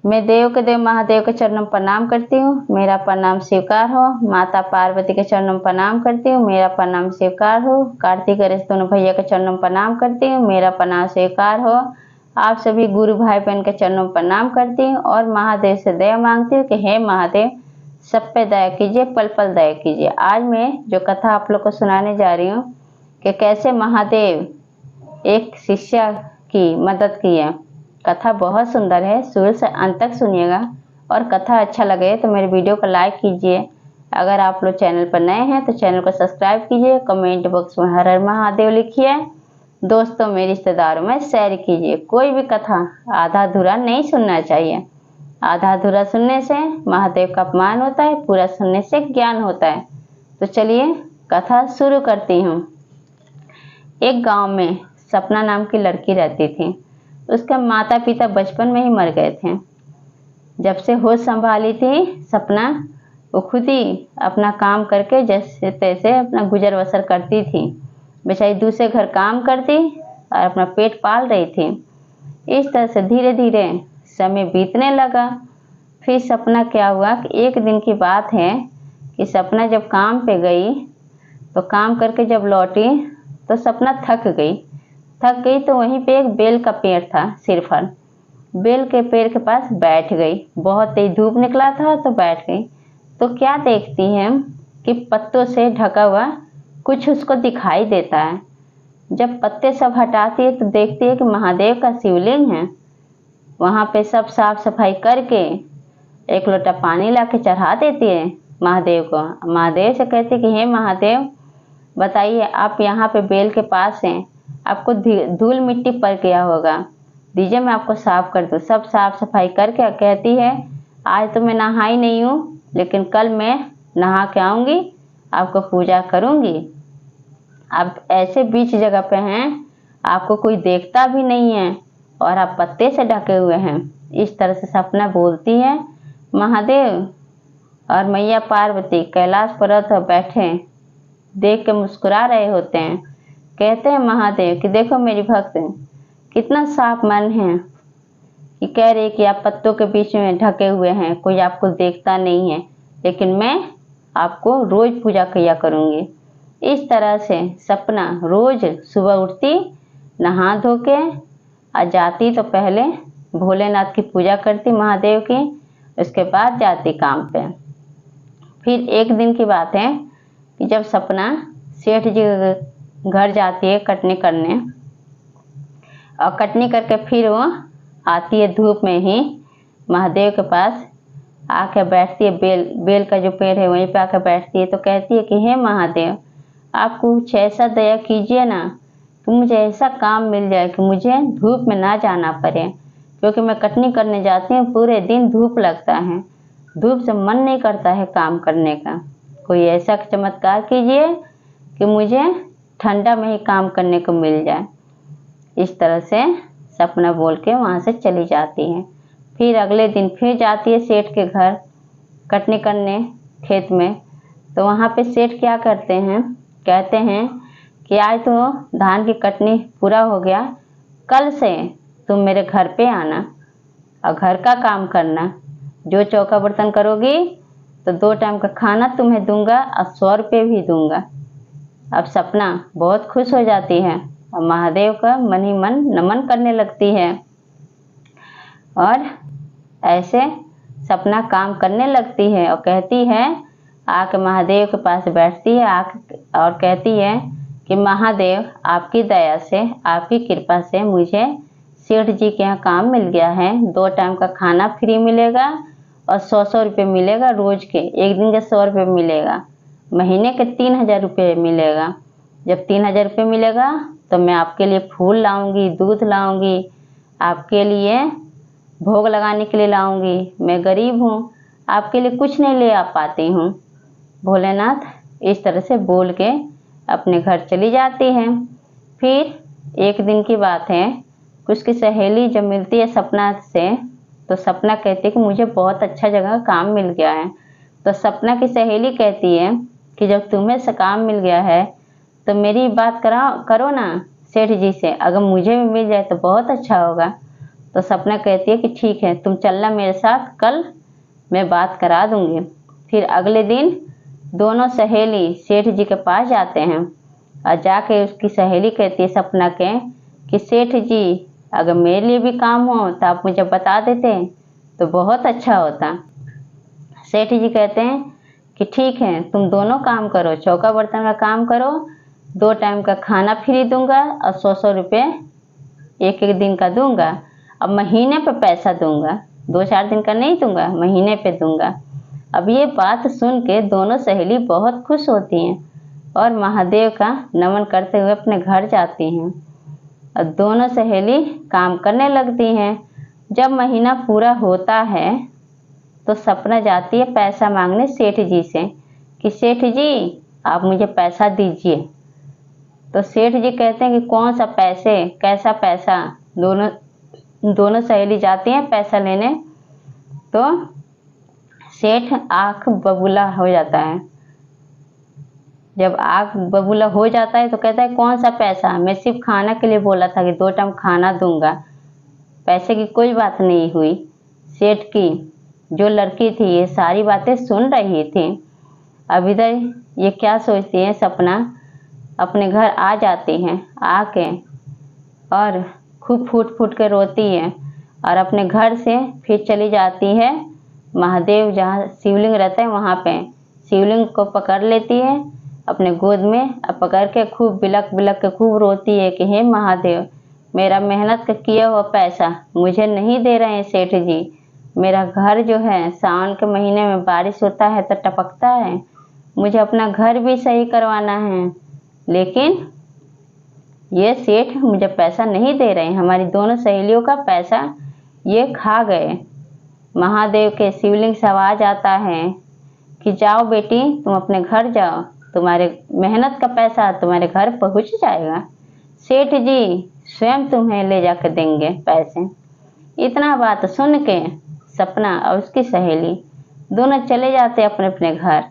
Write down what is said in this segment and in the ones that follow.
मैं देव के देव महादेव के चरणों में प्रणाम करती हूँ, मेरा प्रणाम स्वीकार हो। माता पार्वती के चरणों में प्रणाम करती हूँ, मेरा प्रणाम स्वीकार हो। कार्तिक गणेश दोनों भैया के चरणों में प्रणाम करती हूँ, मेरा प्रणाम स्वीकार हो। आप सभी गुरु भाई बहन के चरणों में प्रणाम करती हूँ और महादेव से दया मांगती हूँ कि हे महादेव सब पे दया कीजिए, पल पल दया कीजिए। आज मैं जो कथा आप लोग को सुनाने जा रही हूँ कि कैसे महादेव एक शिष्या की मदद की है। कथा बहुत सुंदर है, शुरू से अंत तक सुनिएगा और कथा अच्छा लगे तो मेरे वीडियो को लाइक कीजिए। अगर आप लोग चैनल पर नए हैं तो चैनल को सब्सक्राइब कीजिए। कमेंट बॉक्स में हर हर महादेव लिखिए, दोस्तों में रिश्तेदारों में शेयर कीजिए। कोई भी कथा आधा अधूरा नहीं सुनना चाहिए, आधा अधूरा सुनने से महादेव का अपमान होता है, पूरा सुनने से ज्ञान होता है। तो चलिए कथा शुरू करती हूँ। एक गांव में सपना नाम की लड़की रहती थी। उसके माता पिता बचपन में ही मर गए थे। जब से होश संभाली थी सपना, वो खुद ही अपना काम करके जैसे तैसे अपना गुजर बसर करती थी। बेचारी दूसरे घर काम करती और अपना पेट पाल रही थी। इस तरह से धीरे धीरे समय बीतने लगा। फिर सपना क्या हुआ कि एक दिन की बात है कि सपना जब काम पे गई तो काम करके जब लौटी तो सपना थक गई तो वहीं पे एक बेल का पेड़ था सिर पर। बेल के पेड़ के पास बैठ गई। बहुत तेज धूप निकला था तो बैठ गई। तो क्या देखती है कि पत्तों से ढका हुआ कुछ उसको दिखाई देता है। जब पत्ते सब हटाती है तो देखती है कि महादेव का शिवलिंग है। वहाँ पे सब साफ सफाई करके एक लोटा पानी ला के चढ़ा देती है महादेव को। महादेव से कहती है कि हे महादेव बताइए, आप यहाँ पे बेल के पास हैं, आपको धूल मिट्टी पड़ गया होगा, दीजिए मैं आपको साफ कर दूँ। सब साफ सफाई करके कहती है आज तो मैं नहाई नहीं हूँ, लेकिन कल मैं नहा के आऊँगी, आपको पूजा करूँगी। आप ऐसे बीच जगह पे हैं, आपको कोई देखता भी नहीं है और आप पत्ते से ढके हुए हैं। इस तरह से सपना बोलती है। महादेव और मैया पार्वती कैलाश पर्वत पर बैठे देख के मुस्कुरा रहे होते हैं। कहते हैं महादेव कि देखो मेरी भक्त कितना साफ मन है कि कह रही कि आप पत्तों के बीच में ढके हुए हैं, कोई आपको देखता नहीं है, लेकिन मैं आपको रोज पूजा किया करूँगी। इस तरह से सपना रोज सुबह उठती, नहा धो के और जाती तो पहले भोलेनाथ की पूजा करती महादेव की, उसके बाद जाती काम पे। फिर एक दिन की बात है कि जब सपना सेठ जी घर जाती है कटनी करने, और कटनी करके फिर वो आती है धूप में ही महादेव के पास आके बैठती है। बेल का जो पेड़ है वहीं पे आके बैठती है। तो कहती है कि हे महादेव आप कुछ ऐसा दया कीजिए ना कि मुझे ऐसा काम मिल जाए कि मुझे धूप में ना जाना पड़े, क्योंकि मैं कटनी करने जाती हूँ, पूरे दिन धूप लगता है, धूप से मन नहीं करता है काम करने का। कोई ऐसा चमत्कार कीजिए कि मुझे ठंडा में ही काम करने को मिल जाए। इस तरह से सपना बोल के वहाँ से चली जाती है। फिर अगले दिन फिर जाती है सेठ के घर कटनी करने खेत में। तो वहाँ पे सेठ क्या करते हैं, कहते हैं कि आज तो धान की कटनी पूरा हो गया, कल से तुम मेरे घर पे आना और घर का काम करना। जो चौका बर्तन करोगी तो 2 टाइम का खाना तुम्हें दूंगा और 100 रुपये भी दूंगा। अब सपना बहुत खुश हो जाती है और महादेव का मन ही मन नमन करने लगती है और ऐसे सपना काम करने लगती है और कहती है, आके महादेव के पास बैठती है और कहती है कि महादेव आपकी दया से, आपकी कृपा से मुझे सेठ जी के यहाँ काम मिल गया है। 2 टाइम का खाना फ्री मिलेगा और 100 रुपये मिलेगा रोज के। एक दिन के 100 रुपये मिलेगा, महीने के 3000 रुपये मिलेगा। जब 3000 रुपये मिलेगा तो मैं आपके लिए फूल लाऊंगी, दूध लाऊंगी, आपके लिए भोग लगाने के लिए लाऊंगी। मैं गरीब हूँ, आपके लिए कुछ नहीं ले आ पाती हूँ। भोलेनाथ इस तरह से बोल के अपने घर चली जाती हैं। फिर एक दिन की बात है कि उसकी सहेली जब मिलती है सपना से, तो सपना कहती है कि मुझे बहुत अच्छा जगह काम मिल गया है। तो सपना की सहेली कहती है कि जब तुम्हें से काम मिल गया है तो मेरी बात करो ना सेठ जी से, अगर मुझे भी मिल जाए तो बहुत अच्छा होगा। तो सपना कहती है कि ठीक है, तुम चलना मेरे साथ, कल मैं बात करा दूंगी। फिर अगले दिन दोनों सहेली सेठ जी के पास जाते हैं और जाके उसकी सहेली कहती है सपना के कि सेठ जी, अगर मेरे लिए भी काम हो तो आप मुझे बता देते तो बहुत अच्छा होता। सेठ जी कहते हैं कि ठीक है, तुम दोनों काम करो, चौका बर्तन का काम करो, 2 टाइम का खाना फ्री दूंगा और 100-100 रुपये एक एक दिन का दूंगा। अब महीने पे पैसा दूंगा, 2-4 दिन का नहीं दूंगा, महीने पे दूंगा। अब ये बात सुन के दोनों सहेली बहुत खुश होती हैं और महादेव का नमन करते हुए अपने घर जाती हैं और दोनों सहेली काम करने लगती हैं। जब महीना पूरा होता है तो सपना जाती है पैसा मांगने सेठ जी से कि सेठ जी, आप मुझे पैसा दीजिए। तो सेठ जी कहते हैं कि कौन सा पैसे, कैसा पैसा। दोनों सहेली जाती हैं पैसा लेने तो सेठ आँख बबूला हो जाता है। जब आँख बबूला हो जाता है तो कहता है कौन सा पैसा, मैं सिर्फ खाना के लिए बोला था कि 2 टाइम खाना दूंगा, पैसे की कोई बात नहीं हुई। सेठ की जो लड़की थी ये सारी बातें सुन रही थी। अब इधर ये क्या सोचती है, सपना अपने घर आ जाती है, आके और खूब फूट फूट के रोती है और अपने घर से फिर चली जाती है महादेव जहाँ शिवलिंग रहता है वहाँ पे। शिवलिंग को पकड़ लेती है अपने गोद में और पकड़ के खूब बिलक बिलक के खूब रोती है कि हे महादेव, मेरा मेहनत का किया हुआ पैसा मुझे नहीं दे रहे हैं सेठ जी। मेरा घर जो है सावन के महीने में बारिश होता है तो टपकता है, मुझे अपना घर भी सही करवाना है, लेकिन ये सेठ मुझे पैसा नहीं दे रहे हैं। हमारी दोनों सहेलियों का पैसा ये खा गए। महादेव के शिवलिंग से आवाज आता है कि जाओ बेटी, तुम अपने घर जाओ, तुम्हारे मेहनत का पैसा तुम्हारे घर पहुंच जाएगा, सेठ जी स्वयं तुम्हें ले जाकर देंगे पैसे। इतना बात सुन के सपना और उसकी सहेली दोनों चले जाते अपने अपने घर।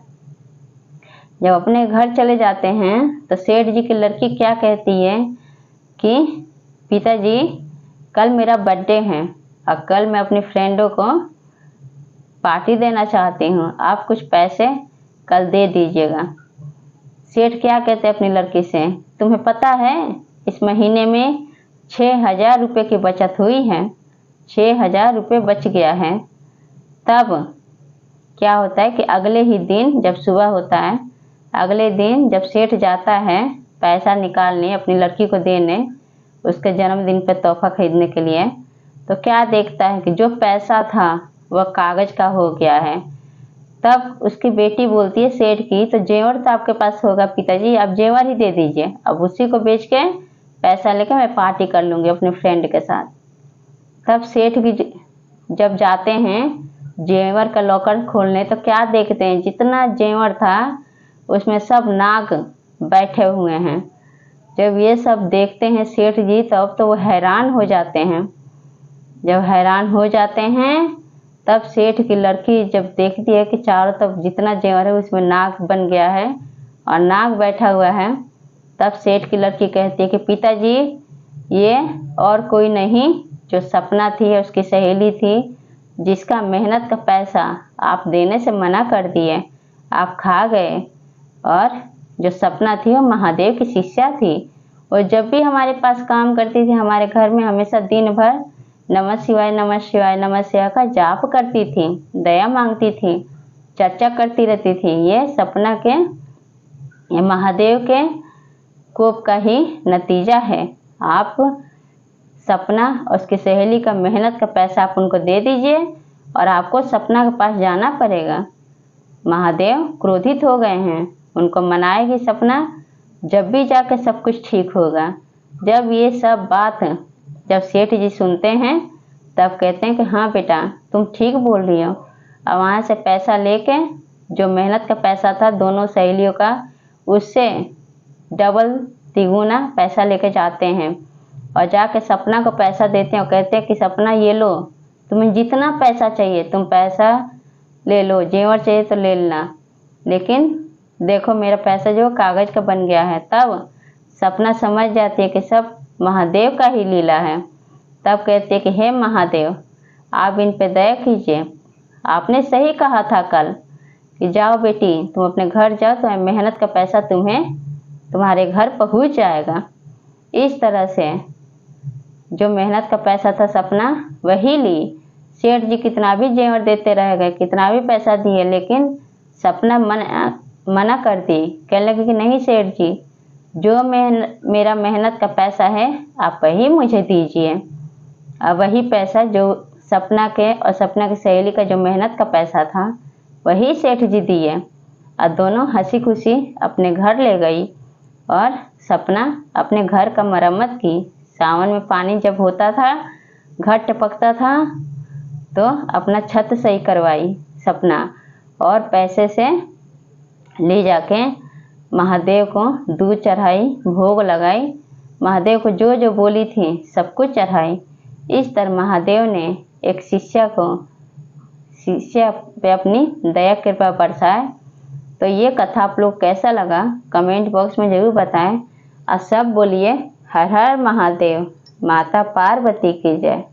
जब अपने घर चले जाते हैं तो सेठ जी की लड़की क्या कहती है कि पिताजी, कल मेरा बर्थडे है और कल मैं अपनी फ्रेंडों को पार्टी देना चाहती हूँ, आप कुछ पैसे कल दे दीजिएगा। सेठ क्या कहते अपनी लड़की से, तुम्हें पता है इस महीने में 6,000 रुपये की बचत हुई है, 6,000 रुपये बच गया है। तब क्या होता है कि अगले ही दिन जब सुबह होता है, अगले दिन जब सेठ जाता है पैसा निकालने अपनी लड़की को देने, उसके जन्मदिन पर तोहफा खरीदने के लिए, तो क्या देखता है कि जो पैसा था वह कागज का हो गया है। तब उसकी बेटी बोलती है सेठ की, तो जेवर तो आपके पास होगा पिताजी, आप जेवर ही दे दीजिए, अब उसी को बेच के पैसा लेकर मैं पार्टी कर लूँगी अपने फ्रेंड के साथ। तब सेठ भी जब जाते हैं जेवर का लॉकर खोलने तो क्या देखते हैं, जितना जेवर था उसमें सब नाग बैठे हुए हैं। जब ये सब देखते हैं सेठ जी तब तो वो हैरान हो जाते हैं। जब हैरान हो जाते हैं तब सेठ की लड़की जब देखती है कि चारों तरफ जितना जेवर है उसमें नाग बन गया है और नाग बैठा हुआ है, तब सेठ की लड़की कहती है कि पिताजी, ये और कोई नहीं जो सपना थी उसकी सहेली थी, जिसका मेहनत का पैसा आप देने से मना कर दिए, आप खा गए। और जो सपना थी वो महादेव की शिष्या थी, और जब भी हमारे पास काम करती थी हमारे घर में हमेशा दिन भर नमः शिवाय नमः शिवाय नमः शिवाय का जाप करती थी, दया मांगती थी, चर्चा करती रहती थी। ये सपना के, ये महादेव के कोप का ही नतीजा है। आप सपना और उसकी सहेली का मेहनत का पैसा आप उनको दे दीजिए और आपको सपना के पास जाना पड़ेगा। महादेव क्रोधित हो गए हैं, उनको मनाएगी सपना, जब भी जाकर सब कुछ ठीक होगा। जब ये सब बात जब सेठ जी सुनते हैं तब कहते हैं कि हाँ बेटा, तुम ठीक बोल रही हो। और वहाँ से पैसा लेके जो मेहनत का पैसा था दोनों सहेलियों का, उससे डबल तिगुना पैसा लेके जाते हैं और जाके सपना को पैसा देते हैं और कहते हैं कि सपना ये लो, तुम्हें जितना पैसा चाहिए तुम पैसा ले लो, जेवर चाहिए तो ले लेना, लेकिन देखो मेरा पैसा जो कागज का बन गया है। तब सपना समझ जाती है कि सब महादेव का ही लीला है तब कहते कि हे महादेव, आप इन पे दया कीजिए। आपने सही कहा था कल कि जाओ बेटी, तुम अपने घर जाओ, तुम्हें मेहनत का पैसा तुम्हारे घर पहुंच जाएगा। इस तरह से जो मेहनत का पैसा था सपना वही ली। सेठ जी कितना भी जेवर देते रह गए, कितना भी पैसा दिए, लेकिन सपना मना कर दी। कहने लगे कि नहीं सेठ जी, जो मेरा मेहनत का पैसा है आप वही मुझे दीजिए। और वही पैसा जो सपना के और सपना की सहेली का जो मेहनत का पैसा था वही सेठ जी दिए। और दोनों हंसी खुशी अपने घर ले गई और सपना अपने घर का मरम्मत की। सावन में पानी जब होता था, घर टपकता था, तो अपना छत सही करवाई सपना और पैसे से ले जाके महादेव को दूध चढ़ाई, भोग लगाई। महादेव को जो जो बोली थी सब कुछ चढ़ाई। इस तरह महादेव ने एक शिष्य पे अपनी दया कृपा बरसाए। तो ये कथा आप लोग कैसा लगा कमेंट बॉक्स में ज़रूर बताएं। और सब बोलिए हर हर महादेव, माता पार्वती की जय।